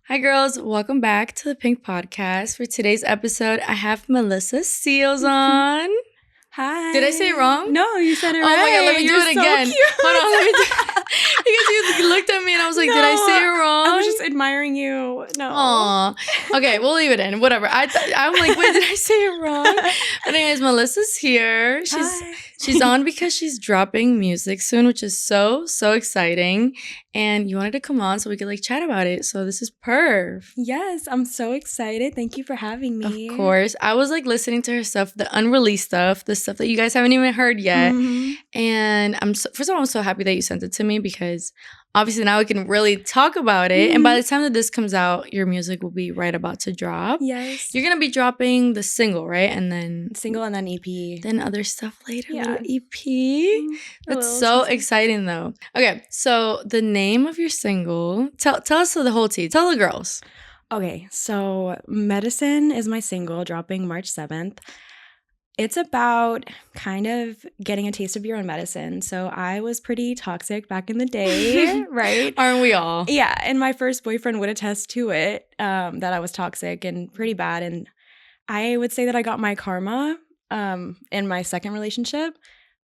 Hi, girls. Welcome back to the Pink Podcast. For today's episode, I have Melissa Seals on. Hi. Did I say it wrong? No, you said it right. Oh my God, let me do it again. Cute. Hold on, let me do it. Because you looked at me and I was like, did I say it wrong? I was just admiring you. No. Aw. Okay, we'll leave it in. Whatever. I'm like, wait, did I say it wrong? But anyways, Melissa's here. She's on because she's dropping music soon, which is so exciting. And you wanted to come on so we could like chat about it. So this is perf. Yes, I'm so excited. Thank you for having me. Of course. I was like listening to her stuff, the unreleased stuff, the stuff that you guys haven't even heard yet. Mm-hmm. And first of all, I'm so happy that you sent it to me because obviously now we can really talk about it. And by the time that this comes out, your music will be right about to drop. Yes. You're going to be dropping the single, right? And then single and then EP. Then other stuff later, Yeah. little EP. That's so exciting though. Okay, so the name of your single, tell us the whole tea. Tell the girls. Okay, so Medicine is my single dropping March 7th. It's about kind of getting a taste of your own medicine. So I was pretty toxic back in the day, right? Aren't we all? Yeah, and my first boyfriend would attest to it, that I was toxic and pretty bad. And I would say that I got my karma in my second relationship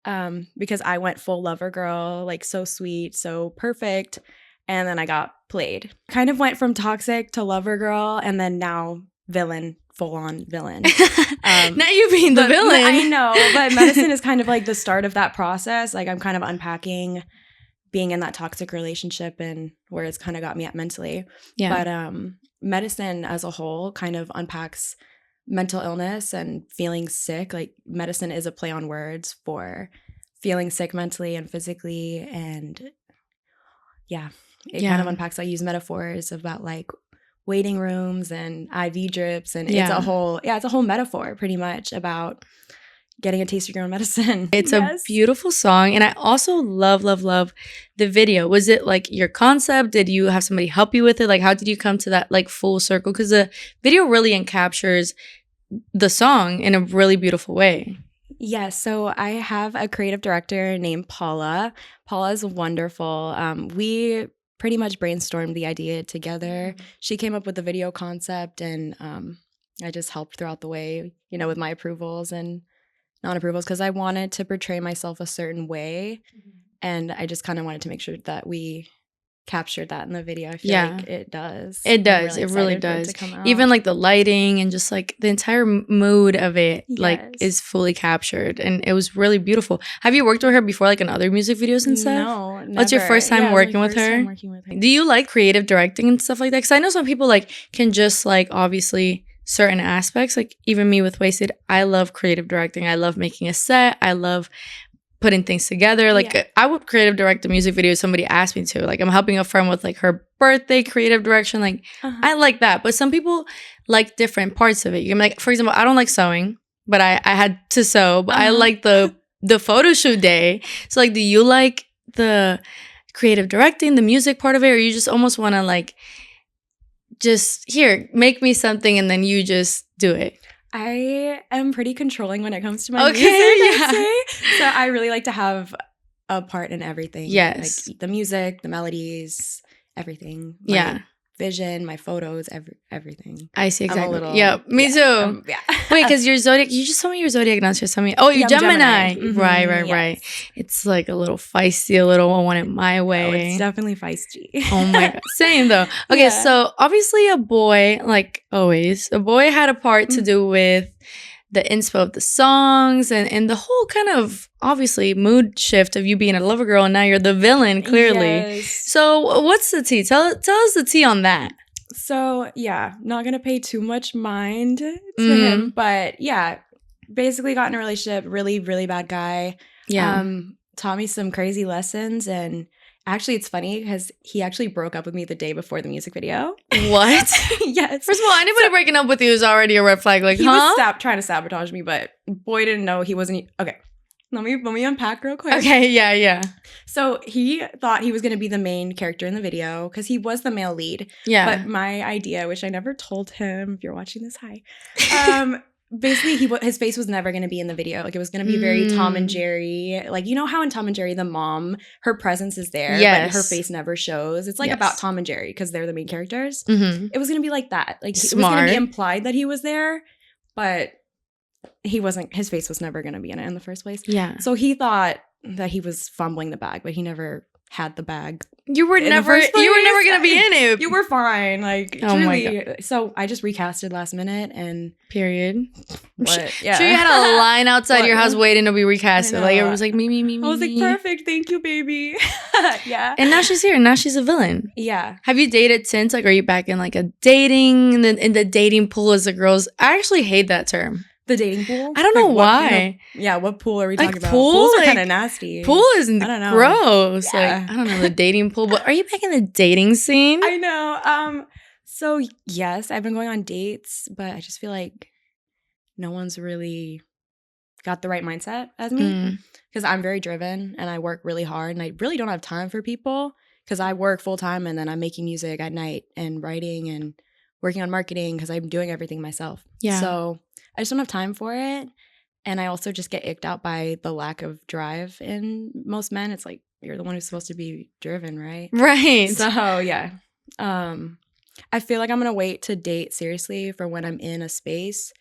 because I went full lover girl, like so sweet, so perfect. And then I got played. Kind of went from toxic to lover girl and then now villain. Full-on villain. Not you being the villain. I know, but medicine is kind of like the start of that process. Like I'm kind of unpacking being in that toxic relationship and where it's kind of got me at mentally. Yeah. But medicine as a whole kind of unpacks mental illness and feeling sick. Like medicine is a play on words for feeling sick mentally and physically. And yeah, it kind of unpacks. I use metaphors about like waiting rooms and IV drips, and it's a whole metaphor pretty much about getting a taste of your own medicine. It's a beautiful song, and I also love the video. Was it like your concept? Did you have somebody help you with it? Like how did you come to that like full circle? Because the video really encaptures the song in a really beautiful way. Yes, so I have a creative director named Paula. Paula is wonderful. We pretty much brainstormed the idea together. She came up with the video concept, and I just helped throughout the way, with my approvals and non-approvals, because I wanted to portray myself a certain way, and I just kind of wanted to make sure that we captured that in the video. I feel like it does. It does. It really does. Even like the lighting and just like the entire mood of it like is fully captured, and it was really beautiful. Have you worked with her before, like in other music videos and stuff? No, never. What's your first time working with her? Do you like creative directing and stuff like that? Because I know some people like can just like obviously certain aspects. Like even me with Wasted, I love creative directing. I love making a set. I love putting things together. Like I would creative direct a music video if somebody asked me to. Like I'm helping a friend with like her birthday creative direction. Like I like that. But some people like different parts of it. You can like, for example, I don't like sewing, but I had to sew. But I like the photo shoot day. So like, do you like the creative directing, the music part of it, or you just almost want to like just here make me something and then you just do it? I am pretty controlling when it comes to my music, I'd say. So I really like to have a part in everything. Yes. Like the music, the melodies, everything. My vision, my photos, everything. I see exactly. Me too. Yeah. Wait, because your zodiac, you just told me your zodiac, not just tell me. Oh, you're Gemini. Mm-hmm. Right. It's like a little feisty, a little I want it my way. Oh, it's definitely feisty. Oh my God. Same though. Okay, so obviously a boy, like always, a boy had a part to do with the inspo of the songs and the whole kind of obviously mood shift of you being a lover girl and now you're the villain, clearly. Yes. So what's the tea? Tell us the tea on that. So not gonna pay too much mind to him, but basically got in a relationship, really, really bad guy. Taught me some crazy lessons, and actually it's funny because he actually broke up with me the day before the music video. What? Yes. First of all, anybody breaking up with you is already a red flag. Like, he was trying to sabotage me, but boy didn't know he wasn't. Okay, let me unpack real quick. Okay, yeah. So he thought he was going to be the main character in the video because he was the male lead. Yeah. But my idea, which I never told him, if you're watching this, hi. basically his face was never going to be in the video. Like, it was going to be very Tom and Jerry. Like, you know how in Tom and Jerry, the mom, her presence is there, but her face never shows. It's like about Tom and Jerry because they're the main characters. It was going to be like that. Like, it was going to be implied that he was there, but he wasn't. His face was never going to be in it in the first place. Yeah. So he thought that he was fumbling the bag, but he never had the bag. You were never gonna be in it. You were fine. Like, oh truly. My God. So I just recasted last minute and period. But yeah. Sure, you had a line outside your house waiting to be recasted. Like, it was like me. I was like, perfect, thank you, baby. Yeah. And now she's here. Now she's a villain. Yeah. Have you dated since? Like, are you back in like a dating in the dating pool as the girls? I actually hate that term. The dating pool? I don't know why. What pool are we talking about? Pools are kind of nasty. Pool is gross. Yeah. Like, I don't know, the dating pool. But are you back in the dating scene? I know. So yes, I've been going on dates, but I just feel like no one's really got the right mindset as me. Because I'm very driven and I work really hard and I really don't have time for people because I work full time and then I'm making music at night and writing and working on marketing because I'm doing everything myself. Yeah. So I just don't have time for it. And I also just get icked out by the lack of drive in most men. It's like, you're the one who's supposed to be driven, right? Right. So, yeah. I feel like I'm going to wait to date seriously for when I'm in a space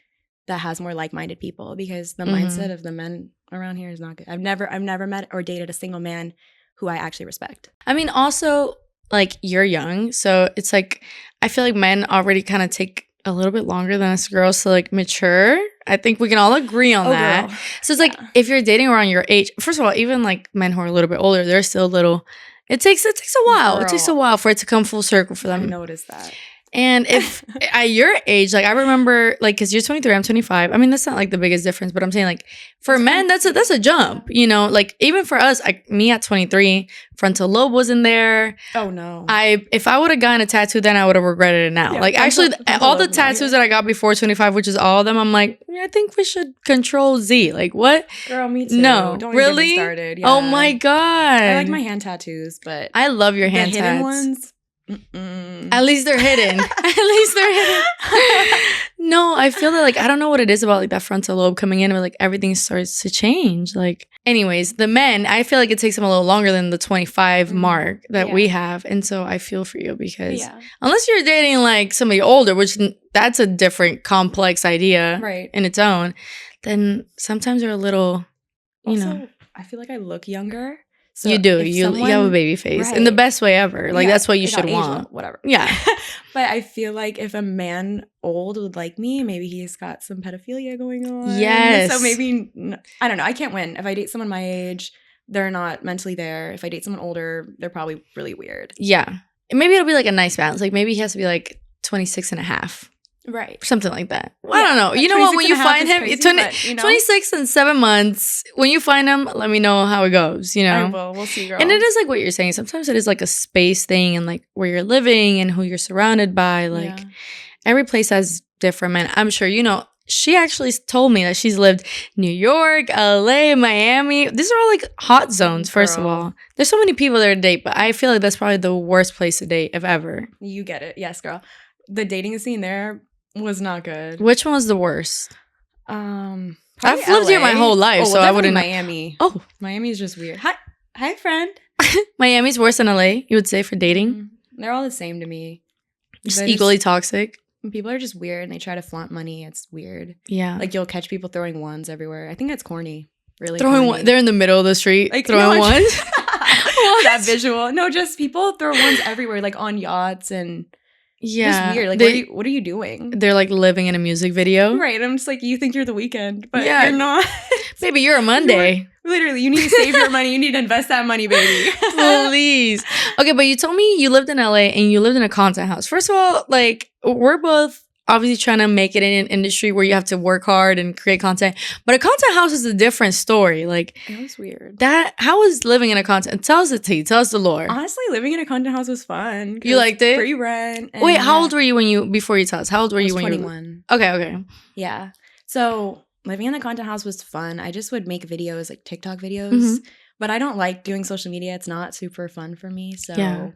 that has more like-minded people because the mindset of the men around here is not good. I've never met or dated a single man who I actually respect. I mean, also, like, you're young. So it's like, I feel like men already kind of take a little bit longer than us girls to like mature. I think we can all agree on that. Girl. So it's like if you're dating around your age, first of all, even like men who are a little bit older, they're still little. It takes a while. Girl. It takes a while for it to come full circle for them. I noticed that. And if at your age, like I remember, like, because you're 23, I'm 25. I mean, that's not like the biggest difference, but I'm saying like for men, that's a jump. You know, like even for us, like me at 23, frontal lobe wasn't there. Oh no. If I would have gotten a tattoo then, I would have regretted it now. Yeah, like actually, all the tattoos that I got before 25, which is all of them, I'm like, I think we should control Z. Like what? Girl, me too. No, don't really. Even get me started. Yeah. Oh my God. I like my hand tattoos, but I love your hand the hidden ones. At least they're hidden. No, I feel that like I don't know what it is about like that frontal lobe coming in where like everything starts to change. Like anyways, the men, I feel like it takes them a little longer than the 25 mark that we have. And so I feel for you because unless you're dating like somebody older, which that's a different complex idea in its own, then sometimes they're a little, know. I feel like I look younger. So you do. You have a baby face in the best way ever. Like that's what you should want. Whatever. Yeah. But I feel like if a man old would like me, maybe he's got some pedophilia going on. Yes. So maybe, I don't know. I can't win. If I date someone my age, they're not mentally there. If I date someone older, they're probably really weird. Yeah. And maybe it'll be like a nice balance. Like maybe he has to be like 26 and a half. Right. Something like that. Well, I don't know. You know what? When you find him, crazy, 26 and 7 months, when you find him, let me know how it goes, you know? I will. We'll see, girl. And it is like what you're saying. Sometimes it is like a space thing and like where you're living and who you're surrounded by. Like every place has different men. I'm sure, you know, she actually told me that she's lived New York, LA, Miami. These are all like hot zones, first of all. There's so many people there to date, but I feel like that's probably the worst place to date if ever. You get it. Yes, girl. The dating scene there was not good. Which one was the worst? I've lived here my whole life, so I wouldn't. Miami. Oh, Miami is just weird. Hi, friend. Miami's worse than LA. You would say for dating? They're all the same to me. Just equally toxic. People are just weird and they try to flaunt money. It's weird. Yeah, like you'll catch people throwing ones everywhere. I think that's corny. Really, throwing one. They're in the middle of the street, like throwing ones. That visual. No, just people throw ones everywhere, like on yachts and. Yeah, just weird. Like, what are you doing? They're like living in a music video, right? I'm just like, you think you're the weekend, but you're not. Maybe you're a Monday. Literally, you need to save your money. You need to invest that money, baby. Please. Okay, but you told me you lived in LA and you lived in a content house. First of all, like we're both obviously trying to make it in an industry where you have to work hard and create content. But a content house is a different story. Like it was weird. How was living in a content? Tell us the tea. Tell us the lore. Honestly, living in a content house was fun. You liked it? Free rent. Wait, how old were you before you tell us? How old were you when 21. You were 21? Okay. Yeah. So living in the content house was fun. I just would make videos, like TikTok videos. But I don't like doing social media. It's not super fun for me. So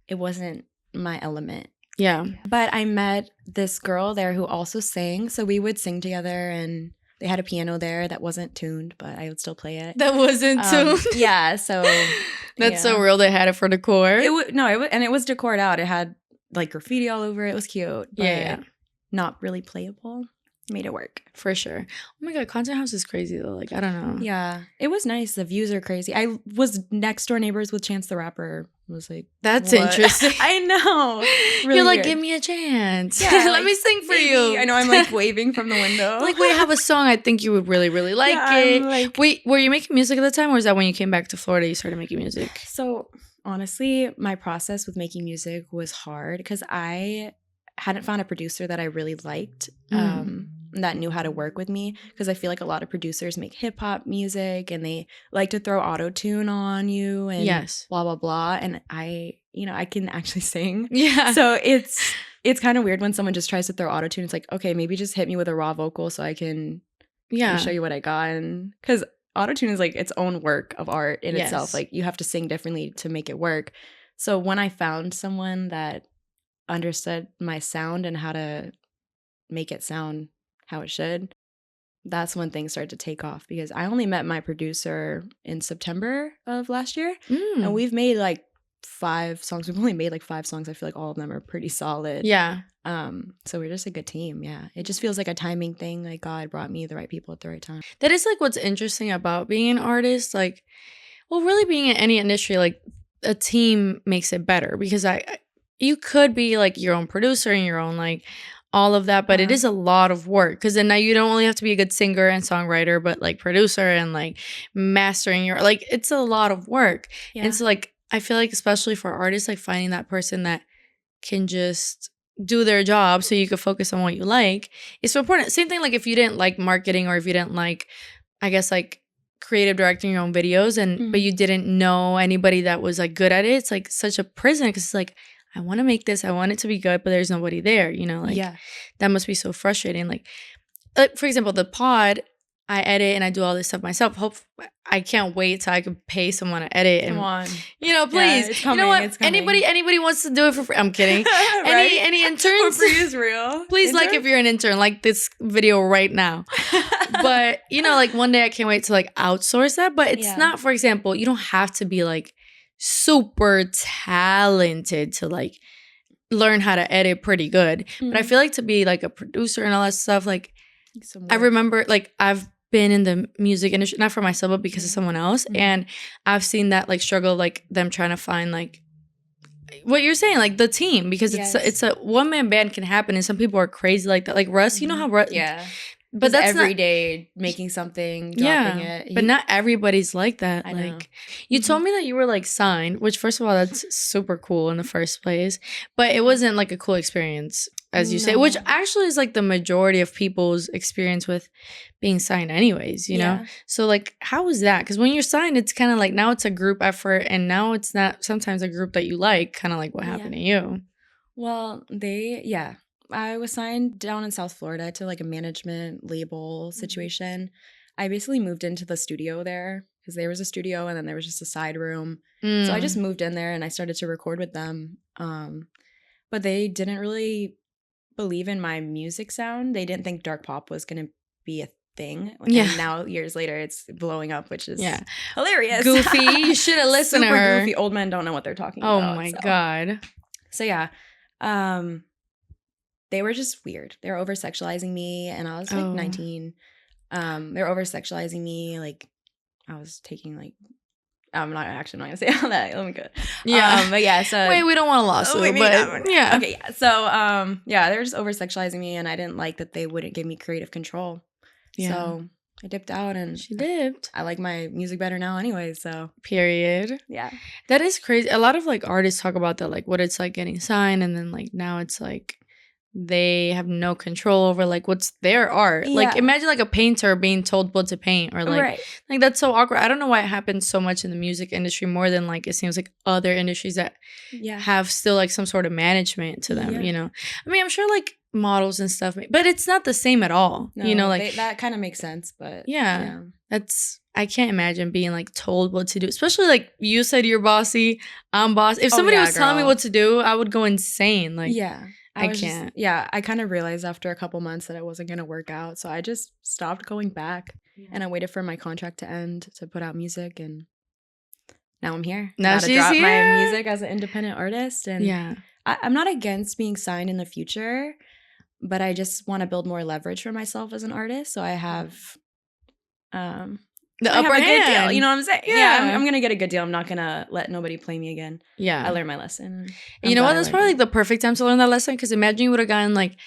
it wasn't my element. Yeah. But I met this girl there who also sang. So we would sing together, and they had a piano there that wasn't tuned, but I would still play it. That wasn't tuned. Yeah. So that's so real. They had it for decor. It was decored out. It had like graffiti all over it. It was cute. But Yeah. not really playable. Made it work. For sure. Oh my God, Content House is crazy though. Like, I don't know. Yeah. It was nice. The views are crazy. I was next door neighbors with Chance the Rapper. I was like, that's what? interesting. I know. Really You're like, weird. give me a chance. Yeah, Let like, me sing for you. I know. I'm like waving from the window. Like, wait, I have a song I think you would really, really like it. Like, wait, were you making music at the time, or is that when you came back to Florida you started making music? So honestly, my process with making music was hard because I hadn't found a producer that I really liked. That knew how to work with me, because I feel like a lot of producers make hip hop music and they like to throw auto-tune on you and blah blah blah, and I can actually sing. Yeah. So it's kind of weird when someone just tries to throw auto-tune. It's like, okay, maybe just hit me with a raw vocal so I can show you what I got. And because auto-tune is like its own work of art in itself. Like, you have to sing differently to make it work. So when I found someone that understood my sound and how to make it sound how it should, that's when things started to take off, because I only met my producer in September of last year, and we've made like 5 songs. We've only made like 5 songs. I feel like all of them are pretty solid. Yeah. So we're just a good team. Yeah. It just feels like a timing thing. Like, God brought me the right people at the right time. That is like what's interesting about being an artist. Like, well, really being in any industry, like a team makes it better, because you could be like your own producer and your own like all of that, but it is a lot of work, because then now you don't only have to be a good singer and songwriter, but like producer and like mastering your, like, it's a lot of work. Yeah. And so like I feel like especially for artists, like finding that person that can just do their job so you could focus on what you like is so important. Same thing like if you didn't like marketing, or if you didn't like, I guess, like creative directing your own videos, and but you didn't know anybody that was like good at it, it's like such a prison, because it's like, I want to make this, I want it to be good, but there's nobody there, like that must be so frustrating. Like for example, the pod, I edit and I do all this stuff myself. I can't wait till I can pay someone to edit. And, come on, please, yeah, it's coming, you know what? It's coming. Anybody wants to do it for free? I'm kidding. Right? Any interns? For free is real. Please, like, if you're an intern, like this video right now. But like one day I can't wait to like outsource that. But it's not, for example, you don't have to be like super talented to like learn how to edit pretty good. But I feel like to be like a producer and all that stuff, like I remember like I've been in the music industry, not for myself, but because of someone else. And I've seen that like struggle, like them trying to find like what you're saying, like the team, because it's a one-man band can happen, and some people are crazy like that. Like Russ, you know how Russ, but that's every day making something, dropping it. But not everybody's like that. I know. You told me that you were like signed, which first of all, that's super cool in the first place. But it wasn't like a cool experience, as you say, which actually is like the majority of people's experience with being signed anyways, you know? So like, how was that? Because when you're signed, it's kind of like now it's a group effort, and now it's not sometimes a group that you like, kind of like what happened to you. Well, I was signed down in South Florida to like a management label situation. I basically moved into the studio there, because there was a studio and then there was just a side room. So I just moved in there and I started to record with them. But they didn't really believe in my music sound. They didn't think dark pop was going to be a thing. And now years later it's blowing up, which is hilarious. Goofy. You should have listened to her. Goofy. Old men don't know what they're talking about. Oh my God. So yeah. They were just weird. They were over-sexualizing me, and I was like 19. They were over-sexualizing me. Like, I was taking like, I'm not going to say all that. Let me go. But yeah, so. Wait, we don't want a lawsuit, but yeah. Okay, yeah. So, they were just over-sexualizing me, and I didn't like that they wouldn't give me creative control. Yeah. So I dipped out, and she dipped. I like my music better now anyway, so. Period. Yeah. That is crazy. A lot of like artists talk about that, like what it's like getting signed, and then like now it's like they have no control over like what's their art. Like imagine like a painter being told what to paint, or like like that's so awkward. I don't know why it happens so much in the music industry more than like it seems like other industries that have still like some sort of management to them, you know. I mean, I'm sure like models and stuff, but it's not the same at all. No, you know, like that kind of makes sense, but that's I can't imagine being like told what to do, especially like you said you're bossy, I'm boss. If somebody was telling me what to do, I would go insane. Like, yeah, I can't. I kind of realized after a couple months that it wasn't going to work out. So I just stopped going back and I waited for my contract to end to put out music. And now I'm here. Now she's drop here. My music as an independent artist. And yeah, I'm not against being signed in the future, but I just want to build more leverage for myself as an artist. So I have the upper hand. Good deal, you know what I'm saying? Yeah, I'm gonna get a good deal. I'm not gonna let nobody play me again. Yeah, I learned my lesson. And you know what? That's probably like the perfect time to learn that lesson, because imagine you would have gotten like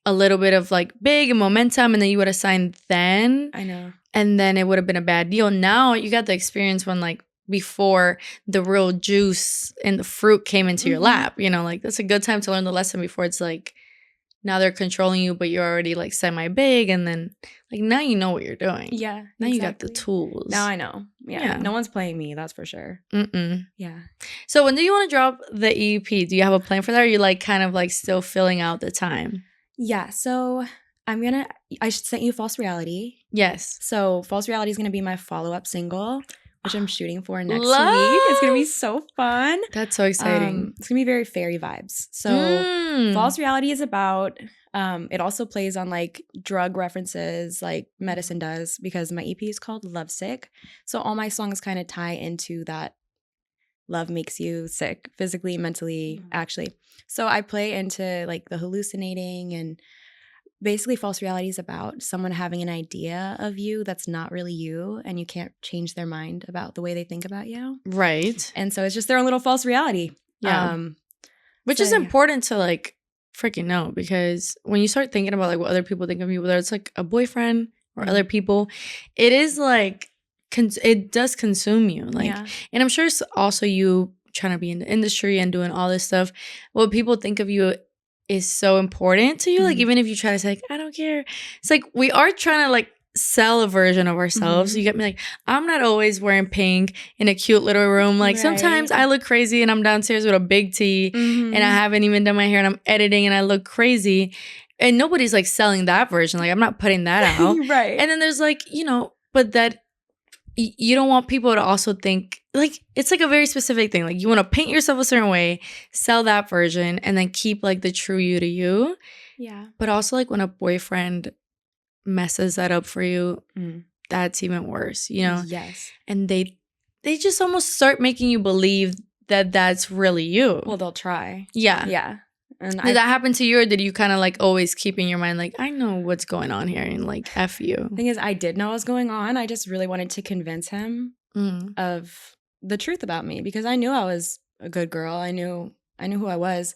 a little bit of like big and momentum, and then you would have signed then. I know. And then it would have been a bad deal. Now you got the experience when like before the real juice and the fruit came into your lap. You know, like that's a good time to learn the lesson before it's like now they're controlling you, but you're already like semi-big, and then like now you know what you're doing. Yeah. Now you got the tools. Now I know. Yeah. No one's playing me, that's for sure. Yeah. So when do you want to drop the EP? Do you have a plan for that, or are you like kind of like still filling out the time? Yeah. So I should send you False Reality. Yes. So False Reality is gonna be my follow-up single, which I'm shooting for next week. It's gonna be so fun. That's so exciting. It's gonna be very fairy vibes. So False Reality is about it also plays on like drug references like medicine does, because my EP is called Lovesick. So all my songs kind of tie into that. Love makes you sick physically, mentally, actually. So I play into like the hallucinating, and basically False Reality is about someone having an idea of you that's not really you, and you can't change their mind about the way they think about you. Right. And so it's just their own little false reality. Yeah. Which is important to like freaking know, because when you start thinking about like what other people think of you, whether it's like a boyfriend or other people, it is like it does consume you. Like, and I'm sure it's also you trying to be in the industry and doing all this stuff. What people think of you is so important to you. Like, even if you try to say like, I don't care, it's like we are trying to like sell a version of ourselves. You get me? Like, I'm not always wearing pink in a cute little room. Like sometimes I look crazy and I'm downstairs with a big tea and I haven't even done my hair and I'm editing and I look crazy, and nobody's like selling that version. Like, I'm not putting that out. Right. And then there's like, you know, but that you don't want people to also think like it's like a very specific thing. Like, you want to paint yourself a certain way, sell that version, and then keep like the true you to you. Yeah. But also like when a boyfriend messes that up for you, that's even worse, you know? Yes. And they just almost start making you believe that that's really you. Well, they'll try. Yeah. Yeah. And did that happen to you, or did you kind of like always keep in your mind like, I know what's going on here, and like F you? The thing is, I did know what was going on. I just really wanted to convince him of the truth about me, because I knew I was a good girl. I knew who I was.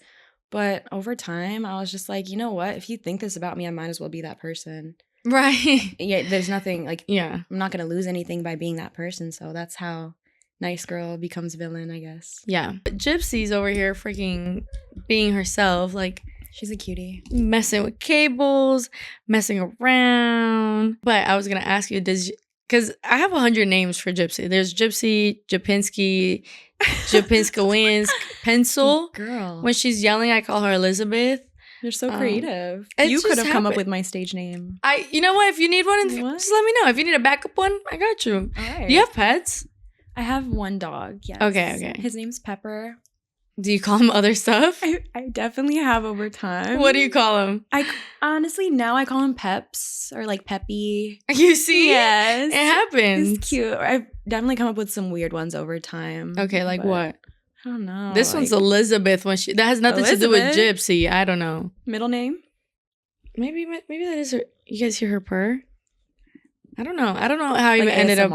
But over time, I was just like, you know what? If you think this about me, I might as well be that person. Right. Yeah, there's nothing like, I'm not going to lose anything by being that person. So that's how nice girl becomes villain, I guess. Yeah. But Gypsy's over here freaking being herself. Like, she's a cutie. Messing with cables, messing around. But I was going to ask you, because I have 100 names for Gypsy. There's Gypsy, Japinski, Japinskowinsk, Pencil. Girl. When she's yelling, I call her Elizabeth. You're so creative. You could have come up with my stage name. You know what? If you need one, just let me know. If you need a backup one, I got you. All right. Do you have pets? I have one dog, yes. Okay. His name's Pepper. Do you call him other stuff? I definitely have over time. What do you call him? Honestly, now I call him Peps or like Peppy. You see? Yes. It happens. He's cute. I've definitely come up with some weird ones over time. Okay, like what? I don't know. This one's Elizabeth. That has nothing to do with Gypsy. I don't know. Middle name? Maybe that is her. You guys hear her purr? I don't know. I don't know how you ended up.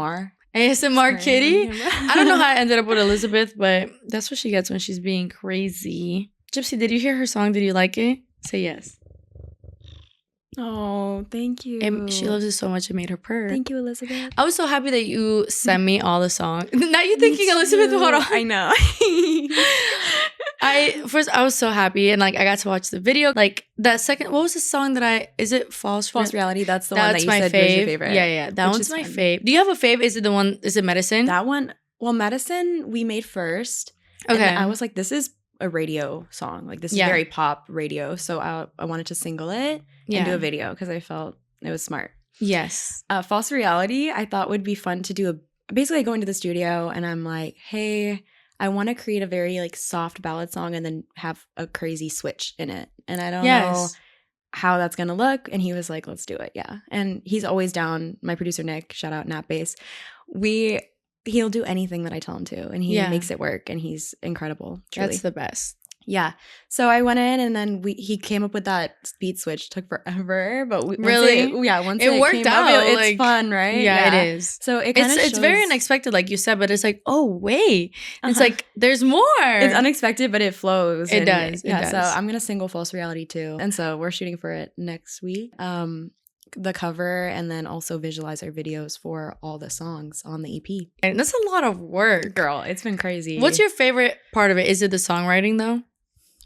ASMR kitty? I don't know how I ended up with Elizabeth, but that's what she gets when she's being crazy. Gypsy, did you hear her song? Did you like it? Say yes. Oh, thank you. She loves it so much it made her purr. Thank you, Elizabeth. I was so happy that you sent me all the songs. Now you're thinking Elizabeth, hold on. I know. I was so happy, and like I got to watch the video. Like that second, what was the song is it False Reality? That's the one that you said was your favorite. Yeah. That one's my fave. Do you have a fave? Is it Medicine? That one, well, Medicine we made first. Okay. And I was like, this is a radio song. Like this is very pop radio. So I wanted to single it and do a video because I felt it was smart. Yes. False Reality, I thought would be fun to do. Basically, I go into the studio and I'm like, hey, I want to create a very like soft ballad song and then have a crazy switch in it. And I don't know how that's going to look. And he was like, let's do it. Yeah. And he's always down. My producer, Nick, shout out Nap Bass. He'll do anything that I tell him to, and he makes it work, and he's incredible. Truly. That's the best. Yeah. So I went in, and then he came up with that speed switch. Took forever, but once it worked out. It's like, fun, right? Yeah, it is. So it's very unexpected, like you said, but it's like, oh wait, it's like there's more. It's unexpected, but it flows. It does. So I'm gonna single False Reality too, and so we're shooting for it next week. The cover, and then also visualize our videos for all the songs on the EP. And that's a lot of work. Girl, it's been crazy. What's your favorite part of it? Is it the songwriting though?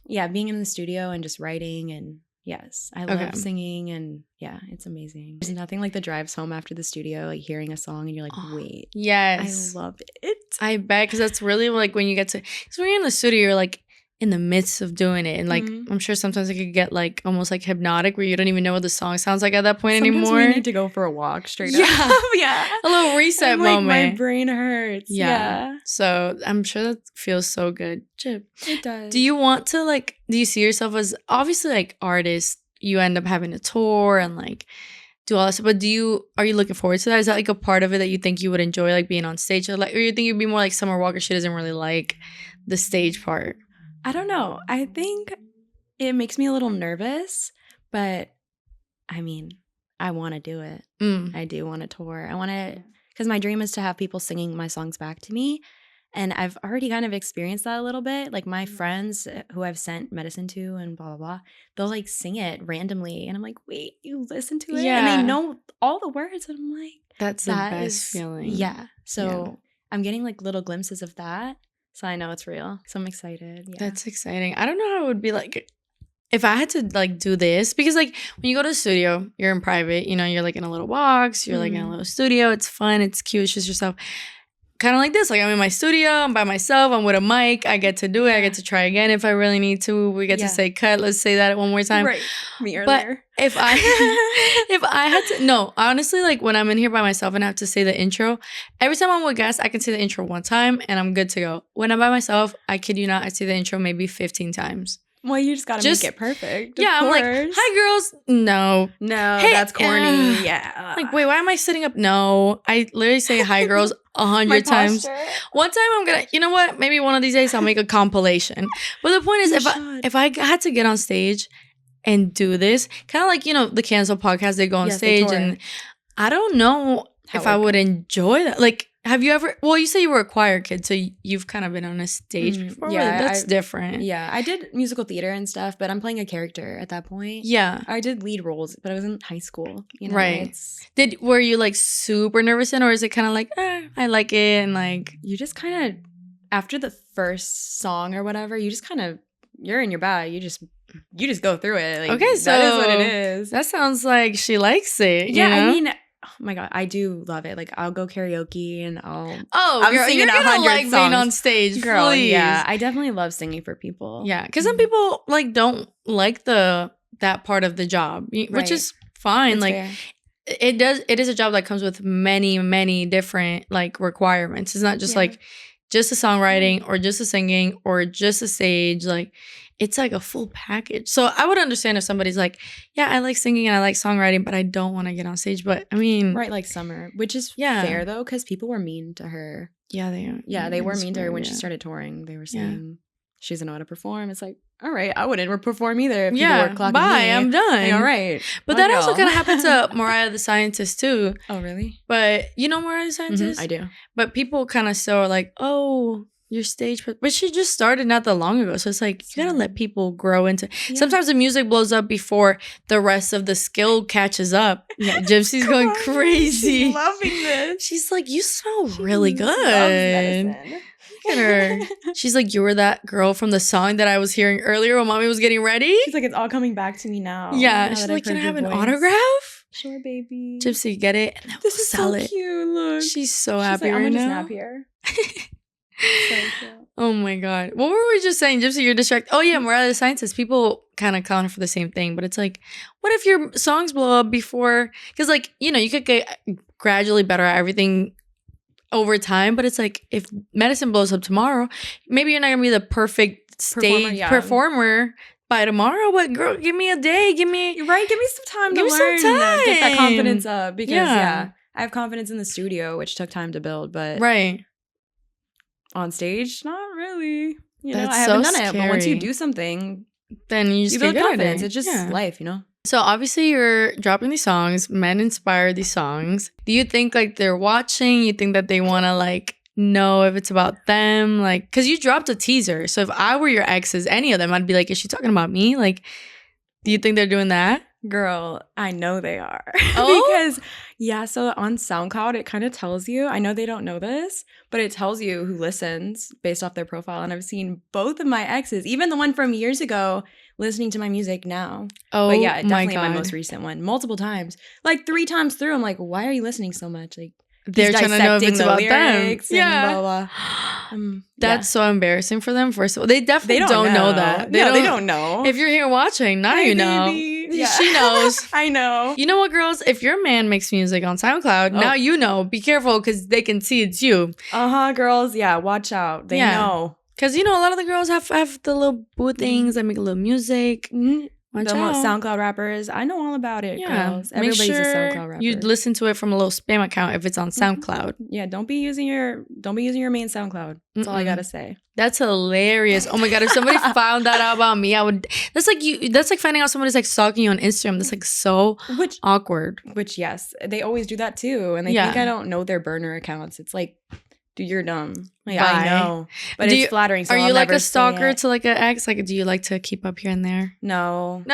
Yeah, being in the studio and just writing, and yes, I love singing, and yeah, it's amazing. There's nothing like the drives home after the studio, like hearing a song and you're like, wait. Yes. I love it. I bet, because that's really like when you get to, because when you're in the studio, you're like in the midst of doing it, and like I'm sure sometimes it could get like almost like hypnotic where you don't even know what the song sounds like at that point anymore. We need to go for a walk straight up. Yeah, a little reset moment. My brain hurts. Yeah. So I'm sure that feels so good. Chip, it does. Do you want to like? Do you see yourself as obviously like artist? You end up having a tour and like do all that stuff, but are you looking forward to that? Is that like a part of it that you think you would enjoy, like being on stage, or you think you'd be more like Summer Walker? She doesn't really like the stage part. I don't know. I think it makes me a little nervous, but I mean, I want to do it. I do want to tour. I want to, because my dream is to have people singing my songs back to me. And I've already kind of experienced that a little bit. Like my friends who I've sent medicine to and blah, blah, blah, they'll like sing it randomly. And I'm like, wait, you listen to it? Yeah. And they know all the words. And I'm like, that's the best feeling. Yeah. So I'm getting like little glimpses of that. So I know it's real. So I'm excited. Yeah. That's exciting. I don't know how it would be like if I had to like do this, because like when you go to the studio, you're in private, you know, you're like in a little box, you're like in a little studio. It's fun. It's cute. It's just yourself. Kind of like this. Like I'm in my studio. I'm by myself. I'm with a mic. I get to do it. I get to try again if I really need to. We get to say cut. Let's say that one more time. Right. Me earlier. But if I had to, no, honestly, like when I'm in here by myself and I have to say the intro, every time I'm with guests, I can say the intro one time and I'm good to go. When I'm by myself, I kid you not, I say the intro maybe 15 times. Well, you just gotta make it perfect. Yeah, I'm like, hi girls. No, hey, that's corny. Yeah. Like, wait, why am I sitting up? No, I literally say hi girls 100 times. One time I'm gonna, you know what? Maybe one of these days I'll make a compilation. But the point is, if I had to get on stage and do this, kind of like, you know, the Cancel podcast, they go on stage, and I don't know if I would enjoy that. Like, have you ever, well, you say you were a choir kid, so you've kind of been on a stage before. Yeah, that's different. Yeah, I did musical theater and stuff, but I'm playing a character at that point. Yeah. I did lead roles, but I was in high school. You know, right. Were you like super nervous in, or is it kind of like, I like it, and like. You just kind of, after the first song or whatever, you just kind of, you're in your bag. You just go through it. Like, okay, so that is what it is. That sounds like she likes it. Yeah, you know? I mean, oh my God, I do love it. Like, I'll go karaoke and I'm girl, singing you're gonna like songs. Being on stage, girl. Please. Yeah, I definitely love singing for people. Yeah, because some people like don't like that part of the job, which is fine. It's like fair. It is a job that comes with many, many different like requirements. It's not just like just the songwriting or just the singing or just the stage. Like, it's like a full package. So I would understand if somebody's like, yeah, I like singing and I like songwriting, but I don't want to get on stage. But I mean, right, like Summer, which is fair though, because people were mean to her. Yeah, they are. Yeah, they were mean to her when she started touring. They were saying she doesn't know how to perform. It's like, all right, I wouldn't perform either. If people were clocking bye, me. I'm done. Like, all right. But that also kind of happened to Mariah the Scientist too. Oh, really? But you know Mariah the Scientist? I do. But people kind of still are like, oh, your stage, but she just started not that long ago, so it's like you gotta let people grow into. Sometimes the music blows up before the rest of the skill catches up. Yeah, Gypsy's going crazy. She's loving this. She's like, you smell really good. Look at her. She's like, you were that girl from the song that I was hearing earlier when mommy was getting ready. She's like, it's all coming back to me now. Yeah, she's like, can I have an autograph? Sure, baby. Gypsy, get it, and then this we'll is sell so it. Cute. Look, she's so happy like, right now. I'm gonna snap here. So cute. Oh my God. What were we just saying, Gypsy? You're distracted. Oh yeah, Mariah the Scientist. People kind of account for the same thing, but it's like, what if your songs blow up before? Because like, you know, you could get gradually better at everything over time, but it's like if medicine blows up tomorrow, maybe you're not gonna be the perfect stage performer by tomorrow, but girl, give me a day, give me some time to learn, get that confidence up, because I have confidence in the studio, which took time to build, but on stage, not really. You know, I haven't done it, but once you do something, then you just build confidence. It's just life, you know. So obviously you're dropping these songs, men inspired these songs. Do you think like they're watching? You think that they want to like know if it's about them? Like, because you dropped a teaser. So if I were your exes, any of them, I'd be like, is she talking about me? Like, do you think they're doing that? Girl, I know they are. Because, so on SoundCloud, it kind of tells you, I know they don't know this, but it tells you who listens based off their profile. And I've seen both of my exes, even the one from years ago, listening to my music now. Oh, but yeah, definitely my most recent one, multiple times. Like 3 times through, I'm like, why are you listening so much? Like, they're trying to know if it's about them. Yeah. Blah, blah. That's so embarrassing for them. First of all, they definitely don't know that. They don't know. If you're here watching, now you know. Yeah. She knows. I know. You know what, girls? If your man makes music on SoundCloud, now you know. Be careful because they can see it's you. Girls. Yeah, watch out. They know. Because, you know, a lot of the girls have the little boo things that make a little music. The SoundCloud rappers, I know all about it, girls. Everybody's a SoundCloud rapper. You listen to it from a little spam account if it's on SoundCloud. Yeah, don't be using your main SoundCloud. That's all I gotta say. That's hilarious. Oh my god, if somebody found that out about me, I would. That's like finding out somebody's like stalking you on Instagram. That's like so awkward. Which yes, they always do that too, and they think I don't know their burner accounts. It's like, dude, you're dumb. Like, I know, but it's flattering. So are you like a stalker to like an ex? Like, do you like to keep up here and there? No.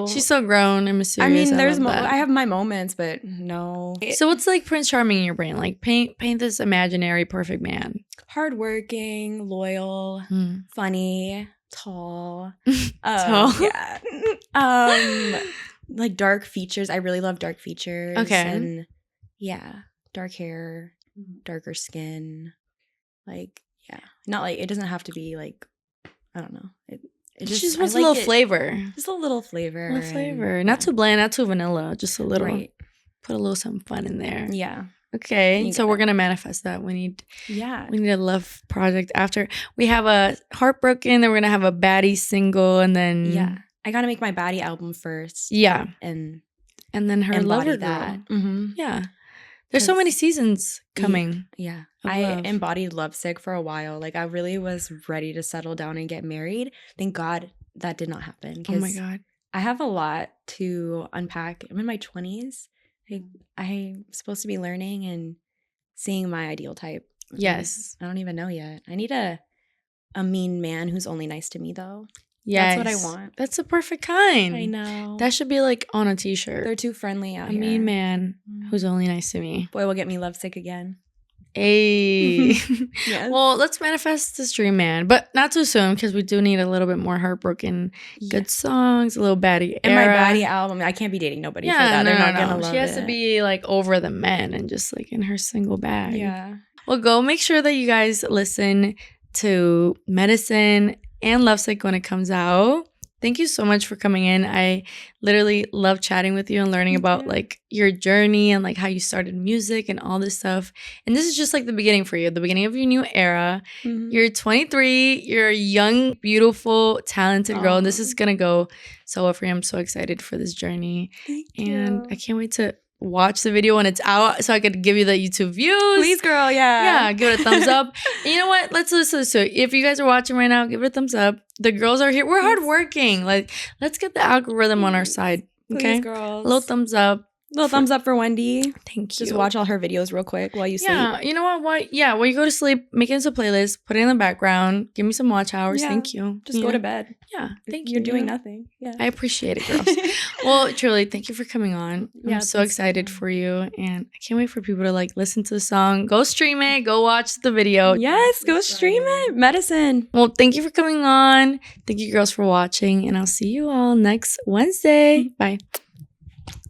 She's so grown and mysterious. I mean, I have my moments, but no. So what's like Prince Charming in your brain? Like paint this imaginary perfect man. Hardworking, loyal, funny, tall. Tall. Yeah. Like dark features. I really love dark features. Okay. And dark hair, darker skin. Like, not like, it doesn't have to be like, I don't know. It just wants a little flavor. Just a little flavor. Not too bland, not too vanilla. Just a little. Right. Put a little something fun in there. Yeah. Okay. So we're gonna manifest that. We need a love project after. We have a Heartbroken, then we're gonna have a baddie single, and then I gotta make my baddie album first. Yeah. And then her lover that. Mm-hmm. Yeah. There's so many seasons coming. Yeah. I embodied lovesick for a while. Like, I really was ready to settle down and get married. Thank God that did not happen. Oh my God. I have a lot to unpack. I'm in my 20s. I'm supposed to be learning and seeing my ideal type. Yes. I don't even know yet. I need a mean man who's only nice to me, though. Yes. That's what I want. That's the perfect kind. I know. That should be like on a t-shirt. They're too friendly out here. A mean man who's only nice to me. Boy will get me lovesick again. Hey. Yes. Well, let's manifest this dream man, but not too soon because we do need a little bit more heartbroken, good songs, a little baddie in era. my baddie album. I can't be dating nobody for that. They're not gonna love it. She has to be like over the men and just like in her single bag. Yeah. Well, go make sure that you guys listen to Medicine and Lovesick when it comes out. Thank you so much for coming in. I literally love chatting with you and learning about like your journey and like how you started music and all this stuff. And this is just like the beginning for you, the beginning of your new era. Mm-hmm. You're 23. You're a young, beautiful, talented girl. And this is going to go so well for you. I'm so excited for this journey. Thank you. I can't wait to watch the video when it's out so I could give you the YouTube views. Please, girl. Yeah, give it a thumbs up. And you know what? Let's listen to it. If you guys are watching right now, give it a thumbs up. The girls are here. We're hardworking. Like, let's get the algorithm on our side. Okay, please, girls. A little thumbs up. Thumbs up for Wendy. Thank you. Just watch all her videos real quick while you sleep. Yeah, you know what? While you go to sleep, make it into a playlist, put it in the background, give me some watch hours. Yeah. Thank you. Just go to bed. Yeah, thank you. You're doing nothing. Yeah, I appreciate it, girls. Well, truly, thank you for coming on. I'm so excited for you, and I can't wait for people to like listen to the song. Go stream it. Go watch the video. Yes, go stream it. Medicine. Well, thank you for coming on. Thank you, girls, for watching, and I'll see you all next Wednesday. Bye.